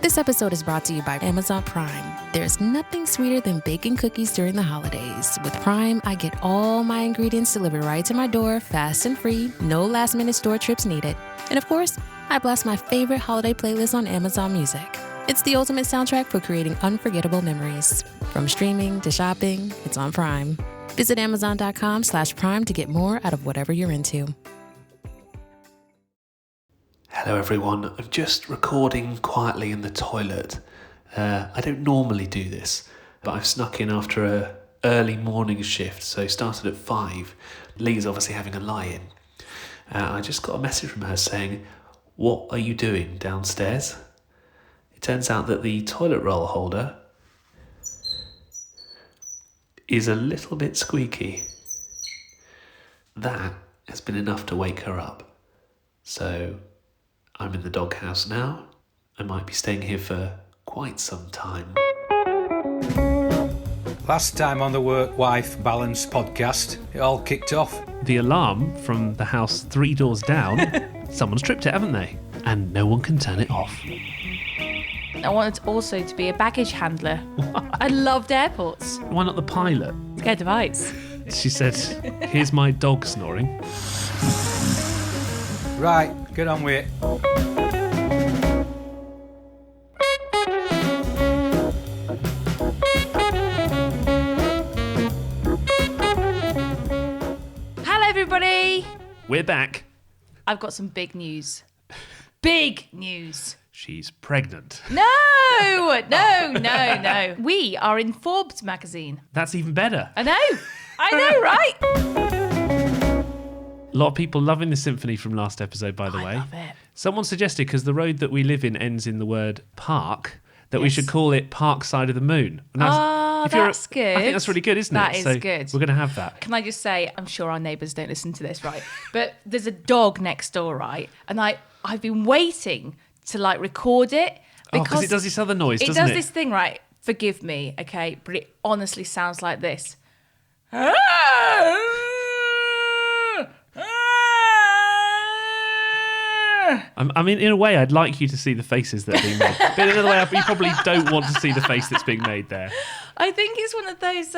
This episode is brought to you by Amazon Prime. There's nothing sweeter than baking cookies during the holidays. With Prime, I get all my ingredients delivered right to my door, fast and free, no last-minute store trips needed. And of course, I blast my favorite holiday playlist on Amazon Music. It's the ultimate soundtrack for creating unforgettable memories. From streaming to shopping, it's on Prime. Visit Amazon.com/Prime to get more out of whatever you're into. Hello everyone, I'm just recording quietly in the toilet. I don't normally do this, but I've snuck in after an early morning shift, so started at 5. Leigh's obviously having a lie-in. I just got a message from her saying, "What are you doing downstairs?" It turns out that the toilet roll holder is a little bit squeaky. That has been enough to wake her up. So I'm in the doghouse now. I might be staying here for quite some time. Last time on the Work-Wife Balance podcast, it all kicked off. The alarm from the house 3 doors down, someone's tripped it, haven't they? And no one can turn it off. I wanted also to be a baggage handler. I loved airports. Why not the pilot? Scared of heights. She said, "Here's my dog snoring." Right, get on with it. Hello, everybody. We're back. I've got some big news. Big news. She's pregnant. No. We are in Forbes magazine. That's even better. I know, right? A lot of people loving the symphony from last episode, by the way. I love it. Someone suggested, because the road that we live in ends in the word park, that we should call it Park Side of the Moon. And that's good. I think that's really good, isn't it? That is good. We're going to have that. Can I just say, I'm sure our neighbours don't listen to this, right? But there's a dog next door, right? And I've been waiting to record it Because it does this other noise, doesn't it? It does this thing, right? Forgive me, okay? But it honestly sounds like this. I mean, in a way, I'd like you to see the faces that are being made. But in another way, you probably don't want to see the face that's being made there. I think it's one of those...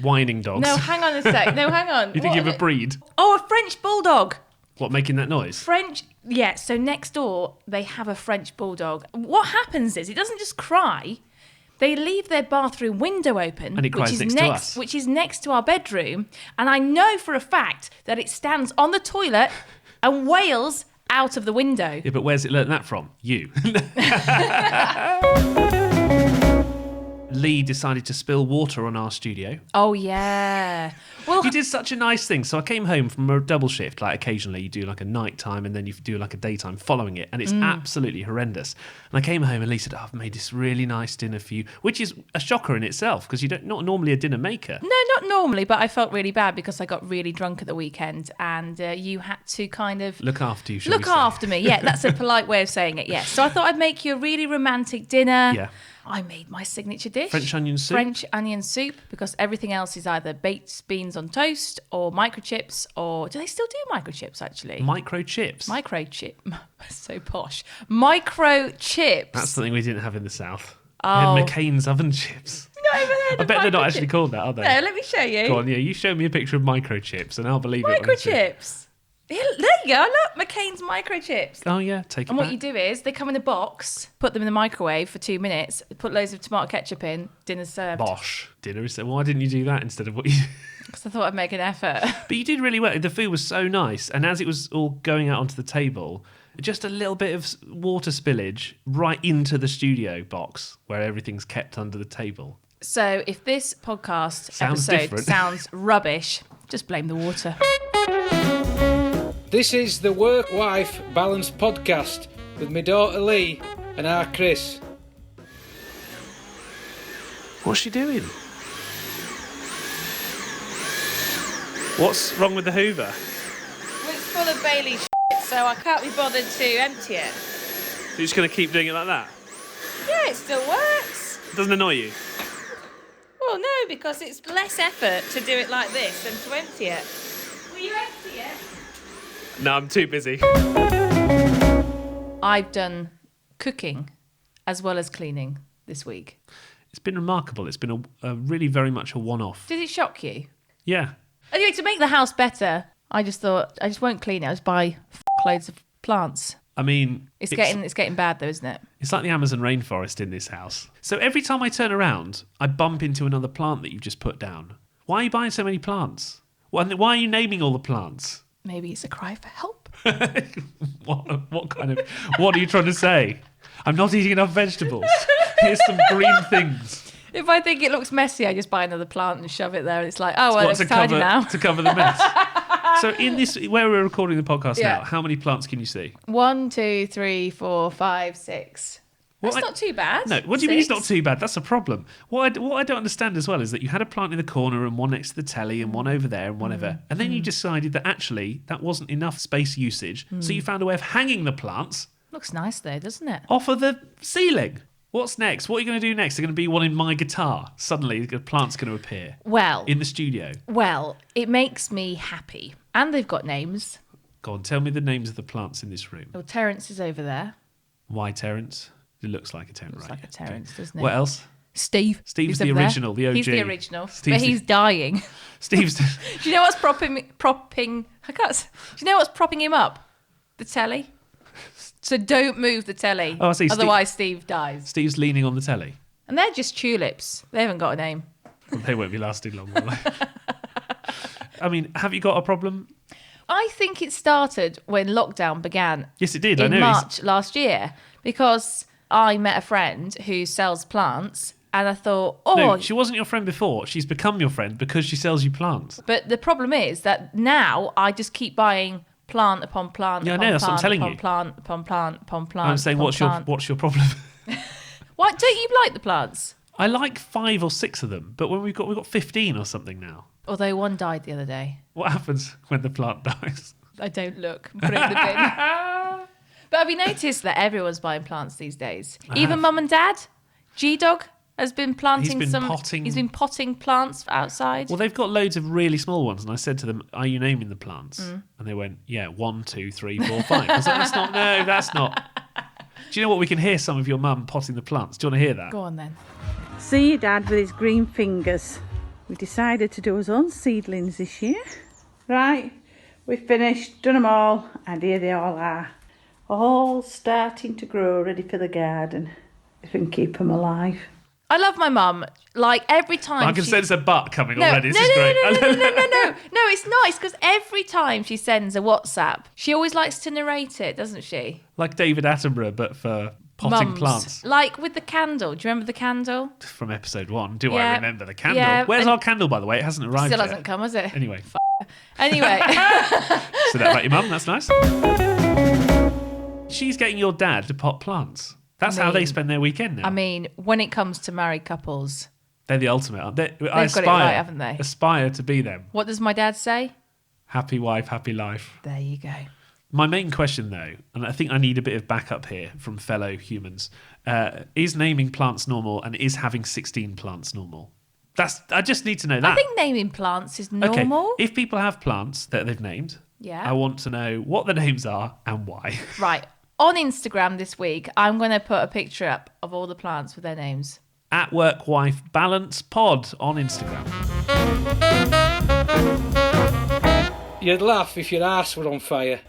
Whining dogs. No, hang on a sec. No, hang on. You think you have a breed? Oh, a French bulldog. What, making that noise? Yeah, so next door, they have a French bulldog. What happens is, it doesn't just cry. They leave their bathroom window open, and it cries next to us. Which is next to our bedroom. And I know for a fact that it stands on the toilet and wails out of the window. Yeah, but where's it learnt that from? You. Leigh decided to spill water on our studio. Oh, yeah. Well, he did such a nice thing. So I came home from a double shift. Occasionally you do a night time and then you do a daytime following it. And it's absolutely horrendous. And I came home and Leigh said, I've made this really nice dinner for you, which is a shocker in itself because you're not normally a dinner maker. No, not normally, but I felt really bad because I got really drunk at the weekend and you had to kind of... Look after you, Look after me, yeah. That's a polite way of saying it, yes. So I thought I'd make you a really romantic dinner. Yeah. I made my signature dish. French onion soup, because everything else is either baked beans on toast or microchips, or do they still do microchips actually? Microchips? Microchip. So posh. Microchips. That's something we didn't have in the South. Oh. We had McCain's oven chips. Not even heard I of bet they're not microchip. actually called that, are they? No, let me show you. Go on, yeah, you show me a picture of microchips and I'll believe it. when I see it. Microchips. There you go, look, McCain's microchips. Oh yeah, take it And back. what you do is, they come in a box, put them in the microwave for 2 minutes, put loads of tomato ketchup in, dinner's served. Bosh. Dinner is... Why didn't you do that instead of what you... Because I thought I'd make an effort. But you did really well. The food was so nice. And as it was all going out onto the table, just a little bit of water spillage right into the studio box where everything's kept under the table. So if this podcast Sounds episode different. sounds rubbish, just blame the water. This is the Work-Wife Balance podcast with my daughter Leigh and our Chris. What's she doing? What's wrong with the Hoover? Well, it's full of Bailey shit, so I can't be bothered to empty it. You're just going to keep doing it like that? Yeah, it still works. It doesn't annoy you? Well, no, because it's less effort to do it like this than to empty it. Will you empty it? No, I'm too busy. I've done cooking as well as cleaning this week. It's been remarkable. It's been a really very much a one-off. Did it shock you? Yeah. Anyway, to make the house better, I just thought I just won't clean it. I just buy loads of plants. I mean... It's getting bad though, isn't it? It's like the Amazon rainforest in this house. So every time I turn around, I bump into another plant that you've just put down. Why are you buying so many plants? Why are you naming all the plants? Maybe it's a cry for help. What are you trying to say? I'm not eating enough vegetables. Here's some green things. If I think it looks messy, I just buy another plant and shove it there. And it's like, oh, well, it's tidy now. To cover the mess. So in this, where we're recording the podcast now, how many plants can you see? 1, 2, 3, 4, 5, 6. That's not too bad. No, what do you mean it's not too bad? That's a problem. What I don't understand as well is that you had a plant in the corner and one next to the telly and one over there and one over. And then you decided that actually that wasn't enough space usage. So you found a way of hanging the plants. Looks nice though, doesn't it? Off of the ceiling. What's next? What are you going to do next? They're going to be one in my guitar. Suddenly a plant's going to appear. Well. In the studio. Well, it makes me happy. And they've got names. Go on, tell me the names of the plants in this room. Well, Terence is over there. Why Terence? It looks like a Terence, Looks like a Terence, doesn't it? What else? Steve. Steve's the original, the OG. He's the original, Steve's but he's dying. Steve's... Do you know what's propping? I can't. Do you know what's propping him up? The telly. So don't move the telly. Oh, I see. Otherwise, Steve dies. Steve's leaning on the telly. And they're just tulips. They haven't got a name. Well, they won't be lasting long, will they? I mean, have you got a problem? I think it started when lockdown began. Yes, it did. In March last year, because I met a friend who sells plants, and I thought, No, she wasn't your friend before. She's become your friend because she sells you plants. But the problem is that now I just keep buying plant upon plant. Yeah, upon I know. That's what I'm telling upon you. Plant upon plant upon plant. I'm saying, what's your problem? Why don't you like the plants? I like 5 or 6 of them, but when we've got 15 or something now. Although one died the other day. What happens when the plant dies? I don't look. Put it in the bin. But have you noticed that everyone's buying plants these days? Even mum and dad? G-Dog has been planting He's been potting plants outside. Well, they've got loads of really small ones, and I said to them, "Are you naming the plants?" And they went, "Yeah, 1, 2, 3, 4, 5." I was like, that's not. Do you know what? We can hear some of your mum potting the plants. Do you want to hear that? Go on then. See your dad with his green fingers. We decided to do his own seedlings this year. Right, we've finished, done them all, and here they all are. All starting to grow, ready for the garden, if we can keep them alive. I love my mum. Like every time I can sense a butt coming No, already. no, This is great. No, it's nice because every time she sends a WhatsApp, she always likes to narrate it, doesn't she? Like David Attenborough, but for potting Mums. plants. Like with the candle. Do you remember the candle? From episode 1. Do Yeah. I remember the candle? Yeah, Where's and- our candle, by the way? It hasn't arrived Still yet. hasn't come, has it? Anyway. Anyway. So that about your mum, that's nice. She's getting your dad to pot plants. That's how they spend their weekend now. I mean, when it comes to married couples, They're the ultimate, aren't they? got it right, haven't they? Aspire to be them. what does my dad say? Happy wife, happy life. There you go. My main question, though, and I think I need a bit of backup here from fellow humans, is naming plants normal and is having 16 plants normal? I just need to know that. I think naming plants is normal. Okay, if people have plants that they've named, Yeah. I want to know what the names are and why. Right. On Instagram this week, I'm going to put a picture up of all the plants with their names. At Work Wife Balance Pod on Instagram. You'd laugh if your arse were on fire.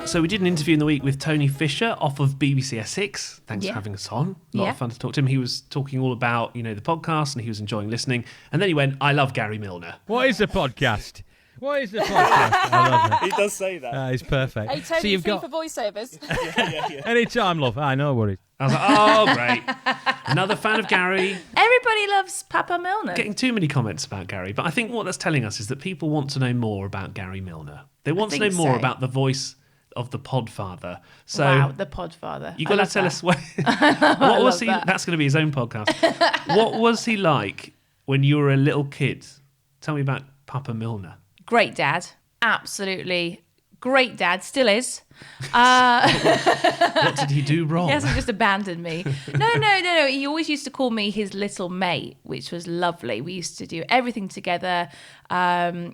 So we did an interview in the week with Tony Fisher off of BBC Essex. Thanks Yeah. for having us on. A lot Yeah. of fun to talk to him. He was talking all about, the podcast and he was enjoying listening. And then he went, I love Gary Milner. What is the podcast? What is the podcast? I love it. He does say that. It's perfect. Hey, Tony, so you've free got for voiceovers. anytime, love. I know worries. I was like, oh, great. Another fan of Gary. Everybody loves Papa Milner. Getting too many comments about Gary. But I think what that's telling us is that people want to know more about Gary Milner. They want to know think more so. about the voice of the Podfather. So Wow, the Podfather. you got to tell us what was he? that. That's going to be his own podcast. What was he like when you were a little kid? Tell me about Papa Milner. Great dad. Absolutely Great dad, still is. What did he do wrong? He hasn't just abandoned me. No. He always used to call me his little mate, which was lovely. We used to do everything together.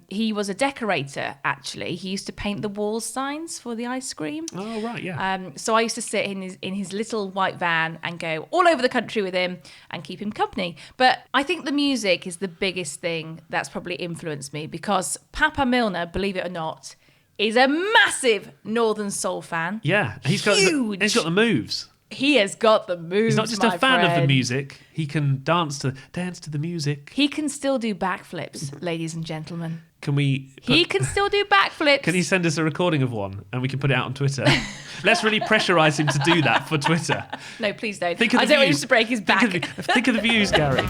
He was a decorator, actually. He used to paint the wall signs for the ice cream. Oh, right, yeah. So I used to sit in his little white van and go all over the country with him and keep him company. But I think the music is the biggest thing that's probably influenced me, because Papa Milner, believe it or not, is a massive Northern Soul fan. Yeah, he's got the moves. He has got the moves. He's not just a fan of the music. He can dance to the music. He can still do backflips, ladies and gentlemen. He can still do backflips. Can he send us a recording of one and we can put it out on Twitter? Let's really pressurise him to do that for Twitter. No, please don't. I don't want him to break his back. Think of the views, Gary.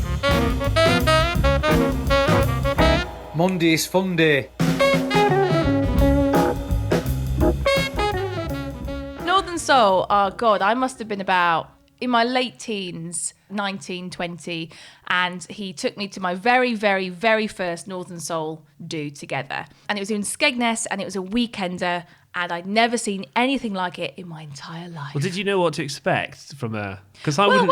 Monday's fun day. Northern Soul, oh God, I must have been about in my late teens, 19, 20, and he took me to my very, very, very first Northern Soul do together. And it was in Skegness, and it was a weekender, and I'd never seen anything like it in my entire life. Well, did you know what to expect from a... Because I wouldn't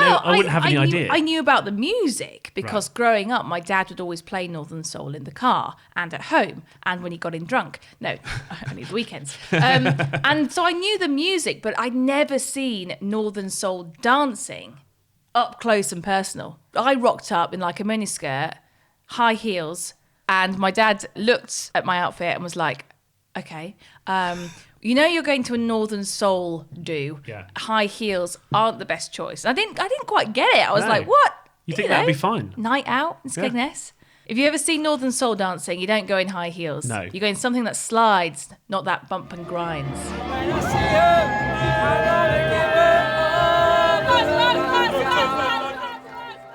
have any idea. I knew about the music because growing up, my dad would always play Northern Soul in the car and at home and when he got in drunk. No, only the weekends. And so I knew the music, but I'd never seen Northern Soul dancing up close and personal. I rocked up in like a miniskirt, high heels, and my dad looked at my outfit and was like, okay, you know you're going to a Northern Soul do. Yeah. High heels aren't the best choice. I didn't quite get it. I was like, what? You think that'd be fine? Night out in Skegness. Yeah. If you ever see Northern Soul dancing, you don't go in high heels. No. You go in something that slides, not that bump and grinds.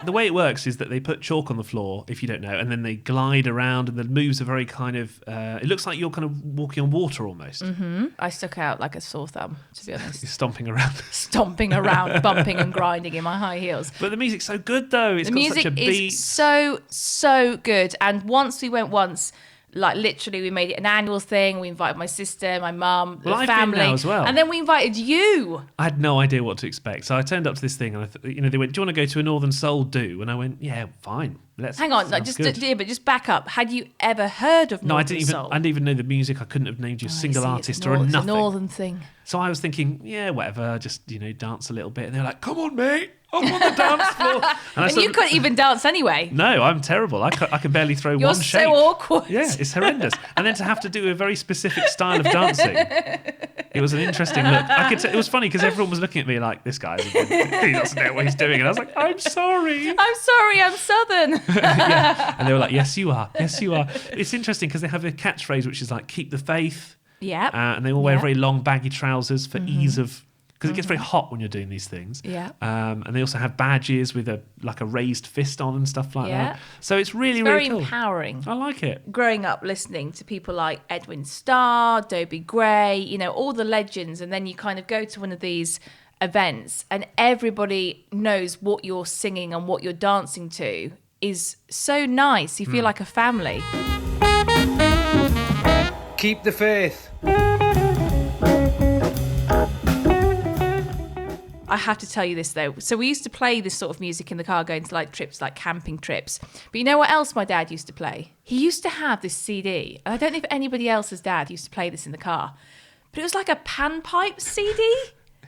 The way it works is that they put chalk on the floor, if you don't know, and then they glide around, and the moves are very kind of... it looks like you're kind of walking on water almost. Mm-hmm. I stuck out like a sore thumb, to be honest. You're stomping around. Stomping around, bumping and grinding in my high heels. But the music's so good, though. It's got such a beat. The music is so good. And once, like literally we made it an annual thing. We invited my sister, my mum, the family. I've been now as well. And then we invited you. I had no idea what to expect. So I turned up to this thing and they went, do you want to go to a Northern Soul do? And I went, yeah, fine. Hang on, but just back up. Had you ever heard of Northern Soul? I didn't even know the music. I couldn't have named you a single artist or nothing. It's a Northern thing. So I was thinking, yeah, whatever, just, dance a little bit. And they were like, come on, mate. I'm on the dance floor. And you couldn't even dance anyway. No, I'm terrible. I can barely throw You're one shape. You're so awkward. Yeah, it's horrendous. And then to have to do a very specific style of dancing, it was an interesting look. It was funny because everyone was looking at me like, this guy, he doesn't know what he's doing. And I was like, I'm sorry. I'm Southern. Yeah. And they were like, yes, you are. Yes, you are. It's interesting because they have a catchphrase which is like, keep the faith. Yeah. And they all wear very long, baggy trousers for ease of... Because it gets very hot when you're doing these things. Yeah. And they also have badges with a raised fist on and stuff like that. So it's really cool. Very empowering. I like it. Growing up listening to people like Edwin Starr, Dobie Gray, all the legends, and then you kind of go to one of these events and everybody knows what you're singing and what you're dancing to is so nice. You feel like a family. Keep the faith. I have to tell you this though. So we used to play this sort of music in the car going to like trips, like camping trips. But you know what else my dad used to play? He used to have this CD. I don't know if anybody else's dad used to play this in the car. But it was like a panpipe CD,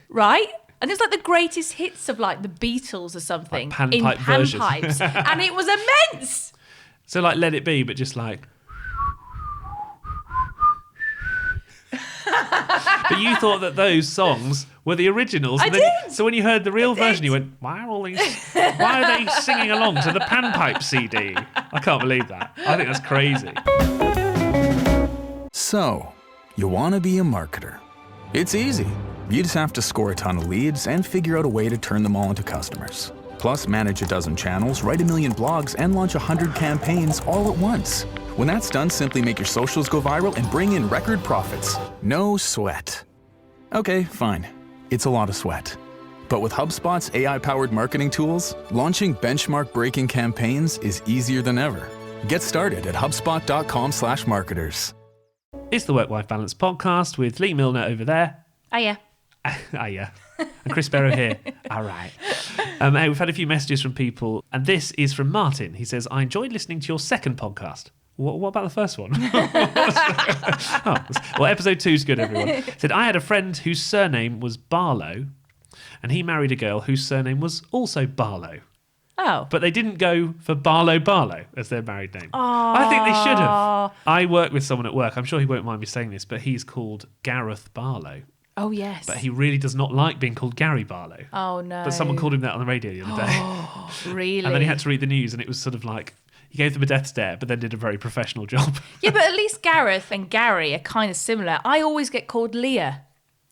right? And it's like the greatest hits of like the Beatles or something like in versions. panpipes. And it was immense. So like Let It Be, but just like... But you thought that those songs were the originals. I did. So when you heard the real version, you went, why are they singing along to the panpipe CD? I can't believe that. I think that's crazy. So, you want to be a marketer. It's easy. You just have to score a ton of leads and figure out a way to turn them all into customers. Plus, manage a dozen channels, write 1 million blogs, and launch 100 campaigns all at once. When that's done, simply make your socials go viral and bring in record profits. No sweat. Okay, fine. It's a lot of sweat. But with HubSpot's AI-powered marketing tools, launching benchmark-breaking campaigns is easier than ever. Get started at HubSpot.com/marketers. It's the Work-Life Balance podcast with Leigh Milner over there. Yeah. Yeah. And Chris Barrow here. All right. Hey, we've had a few messages from people, and this is from Martin. He says, I enjoyed listening to your second podcast. What about the first one? Well, episode 2 is good, everyone. He said, I had a friend whose surname was Barlow, and he married a girl whose surname was also Barlow. Oh. But they didn't go for Barlow as their married name. Aww. I think they should have. I work with someone at work. I'm sure he won't mind me saying this, but he's called Gareth Barlow. Oh, yes. But he really does not like being called Gary Barlow. Oh, no. But someone called him that on the radio the other day. Really? And then he had to read the news, and it was sort of like, he gave them a death stare, but then did a very professional job. Yeah, but at least Gareth and Gary are kind of similar. I always get called Leah.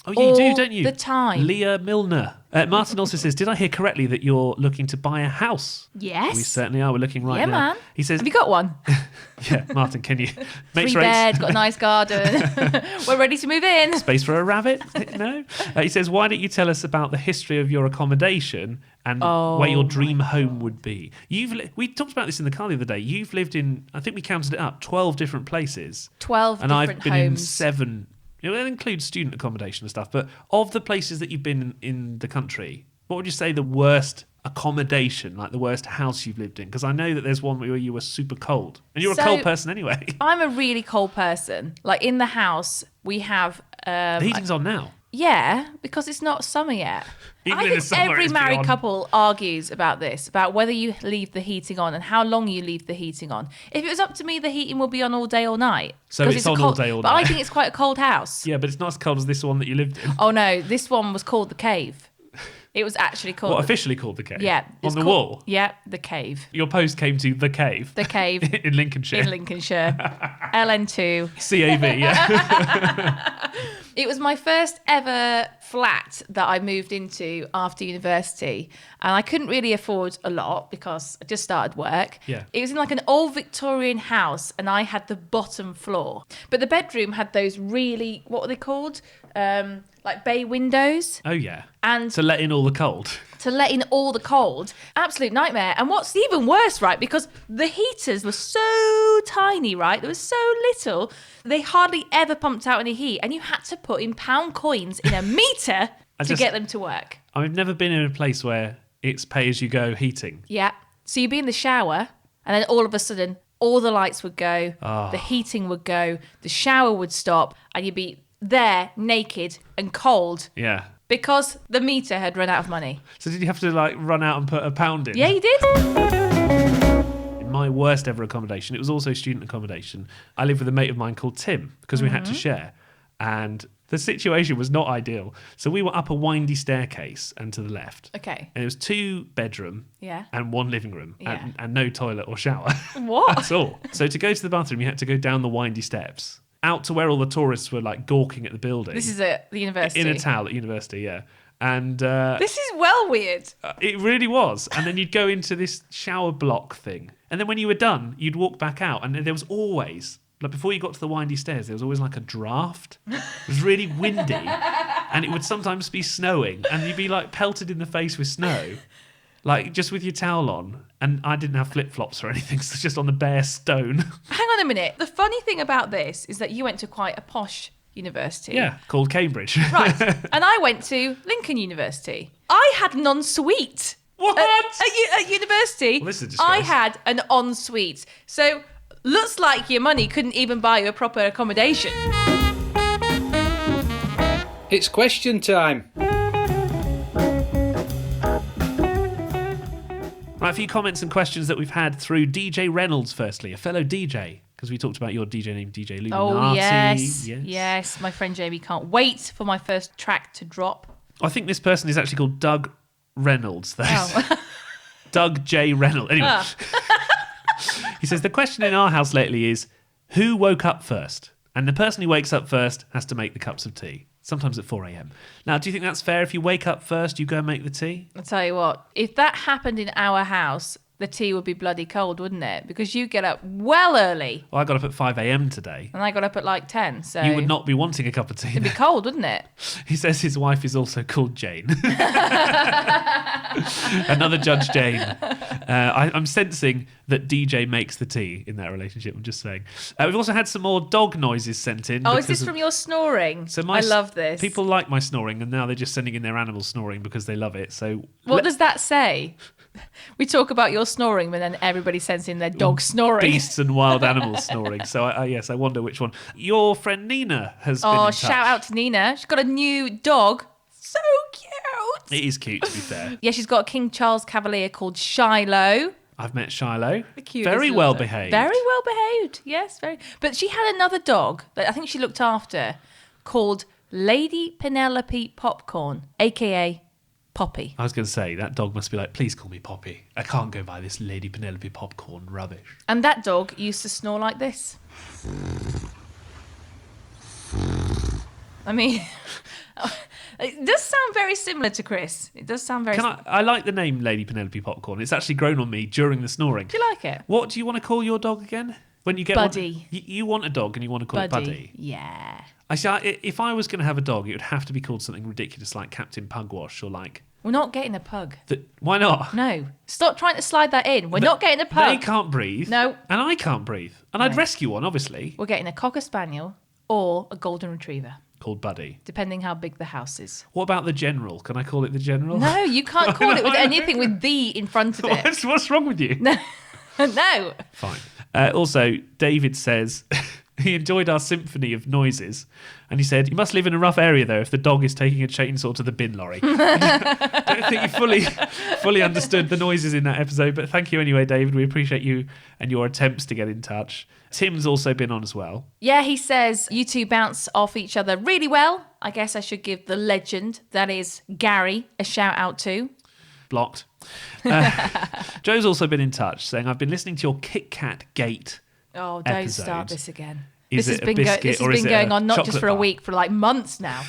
Oh, you do, don't you? All the time. Leah Milner. Martin also says, did I hear correctly that you're looking to buy a house? Yes. We certainly are. We're looking right now. Yeah, man. He says, have you got one? Yeah, Martin, can you make 3 bed, got a nice garden. We're ready to move in. Space for a rabbit? No. He says, why don't you tell us about the history of your accommodation and where your dream home would be? We talked about this in the car the other day. You've lived in, I think we counted it up, 12 different places. 12 and different I've been homes. in 7. It includes student accommodation and stuff, but of the places that you've been in the country, what would you say the worst accommodation, like the worst house you've lived in? Because I know that there's one where you were super cold. And you're a cold person anyway. I'm a really cold person. Like in the house, we have... the heating's on now. Yeah, because it's not summer yet. Even I in think the summer, every it's married beyond. couple argues about this, about whether you leave the heating on and how long you leave the heating on. If it was up to me, the heating will be on all day, all night. So it's on all day, all But night. I think it's quite a cold house. Yeah, but it's not as cold as this one that you lived in. Oh no, this one was called the Cave. It was actually called... What, officially called the Cave? Yeah. On the wall? Yeah, the Cave. Your post came to the Cave? The Cave. In Lincolnshire? In Lincolnshire. LN2. CAV, yeah. It was my first ever flat that I moved into after university. And I couldn't really afford a lot because I just started work. Yeah. It was in like an old Victorian house and I had the bottom floor. But the bedroom had those really, what were they called? Like bay windows. Oh, yeah. And to let in all the cold. To let in all the cold. Absolute nightmare. And what's even worse, right, because the heaters were so tiny, right? They were so little. They hardly ever pumped out any heat. And you had to put in pound coins in a meter to get them to work. I've never been in a place where it's pay-as-you-go heating. Yeah. So you'd be in the shower and then all of a sudden all the lights would go, the heating would go, the shower would stop, and you'd be there naked and cold. Yeah. Because the meter had run out of money. So did you have to like run out and put a pound in? Yeah, you did. In my worst ever accommodation, it was also student accommodation. I lived with a mate of mine called Tim because we had to share. And the situation was not ideal. So we were up a windy staircase and to the left. Okay. And it was 2 bedroom and 1 living room and no toilet or shower. What? That's all. So to go to the bathroom, you had to go down the windy steps out to where all the tourists were like gawking at the building. This is at the university. In a towel at university, yeah. And this is well weird. It really was. And then you'd go into this shower block thing. And then when you were done, you'd walk back out. And there was always, like before you got to the windy stairs, there was always like a draft. It was really windy. And it would sometimes be snowing. And you'd be like pelted in the face with snow. Like just with your towel on. And I didn't have flip-flops or anything. So just on the bare stone. Hang on a minute. The funny thing about this is that you went to quite a posh university. Yeah, called Cambridge. Right. And I went to Lincoln University. I had an ensuite. What? At university, Well, this is a disgrace. I had an ensuite. So looks like your money couldn't even buy you a proper accommodation. It's question time. Right, a few comments and questions that we've had through DJ Reynolds, firstly, a fellow DJ, because we talked about your DJ name, DJ Illuminati. Oh, yes. My friend Jamie can't wait for my first track to drop. I think this person is actually called Doug Reynolds, though. Oh. Doug J. Reynolds. Anyway. He says, the question in our house lately is, who woke up first? And the person who wakes up first has to make the cups of tea. Sometimes at 4 a.m. Now, do you think that's fair? If you wake up first, you go and make the tea? I'll tell you what, if that happened in our house, the tea would be bloody cold, wouldn't it? Because you get up well early. Well, I got up at 5 a.m. today. And I got up at like 10, so... You would not be wanting a cup of tea. It'd be cold, wouldn't it? He says his wife is also called Jane. Another Judge Jane. I'm sensing that DJ makes the tea in that relationship, I'm just saying. We've also had some more dog noises sent in. Oh, is this from your snoring? So I love this. People like my snoring, and now they're just sending in their animal snoring because they love it. So what does that say? We talk about your snoring, but then everybody sends in their dog snoring. Beasts and wild animals snoring. So, yes, I wonder which one. Your friend Nina has been in touch. Oh, shout out to Nina. She's got a new dog. So cute. It is cute, to be fair. Yeah, she's got a King Charles Cavalier called Shiloh. I've met Shiloh. The cutest very well behaved. Very well behaved, yes. Very. But she had another dog that I think she looked after called Lady Penelope Popcorn, a.k.a. Poppy. I was going to say, that dog must be like, please call me Poppy. I can't go by this Lady Penelope Popcorn rubbish. And that dog used to snore like this. I mean, it does sound very similar to Chris. It does sound very... I like the name Lady Penelope Popcorn. It's actually grown on me during the snoring. Do you like it? What do you want to call your dog again? When you get Buddy. You want a dog and you want to call it Buddy? Yeah. If I was going to have a dog, it would have to be called something ridiculous like Captain Pugwash or like... We're not getting a pug. Why not? No. Stop trying to slide that in. We're not getting a pug. They can't breathe. No. And I can't breathe. And I'd rescue one, obviously. We're getting a Cocker Spaniel or a Golden Retriever. Called Buddy. Depending how big the house is. What about the General? Can I call it the General? No, you can't call it with anything with the in front of it. What's wrong with you? No. No. Fine. Also, David says... He enjoyed our symphony of noises, and he said, "You must live in a rough area, though, if the dog is taking a chainsaw to the bin lorry." I don't think you fully understood the noises in that episode, but thank you anyway, David. We appreciate you and your attempts to get in touch. Tim's also been on as well. Yeah, he says, you two bounce off each other really well. I guess I should give the legend, that is Gary, a shout out too. Blocked. Joe's also been in touch, saying, "I've been listening to your Kit Kat Gate Oh, don't episode. Start this again. This has been going on not just for a week, for like months now."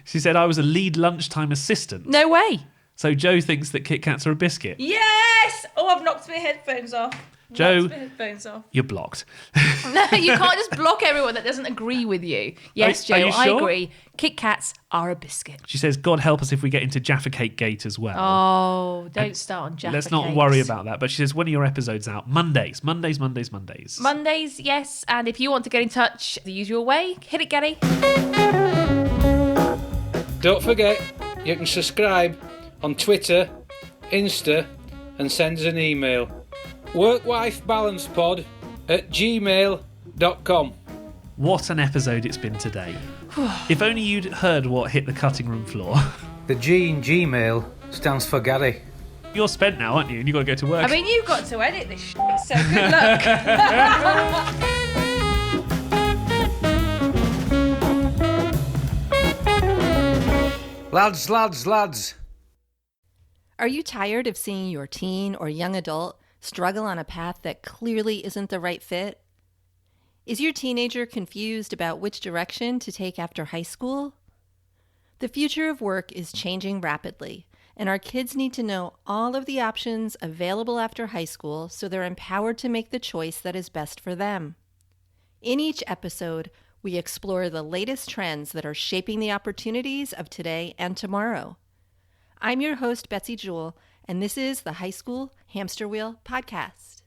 She said, "I was a lead lunchtime assistant." No way. So Joe thinks that Kit Kats are a biscuit. Yes! Oh, I've knocked my headphones off. Joe, you're blocked. No, you can't just block everyone that doesn't agree with you. Yes, Joe, you sure? I agree. Kit Kats are a biscuit. She says, "God help us if we get into Jaffa Cake Gate as well." Oh, don't start on Jaffa Let's not cakes. worry about that. But she says, "When are your episodes out?" Mondays, yes. And if you want to get in touch the usual way, hit it, Gary. Don't forget, you can subscribe on Twitter, Insta, and send us an email. workwifebalancepod@gmail.com. What an episode it's been today. If only you'd heard what hit the cutting room floor. The G in Gmail stands for Gary. You're spent now, aren't you? And you've got to go to work. I mean, you've got to edit this shit, so good luck. Lads. Are you tired of seeing your teen or young adult struggle on a path that clearly isn't the right fit? Is your teenager confused about which direction to take after high school? The future of work is changing rapidly, and our kids need to know all of the options available after high school so they're empowered to make the choice that is best for them. In each episode, we explore the latest trends that are shaping the opportunities of today and tomorrow. I'm your host, Betsy Jewell, and this is the High School Hamster Wheel Podcast.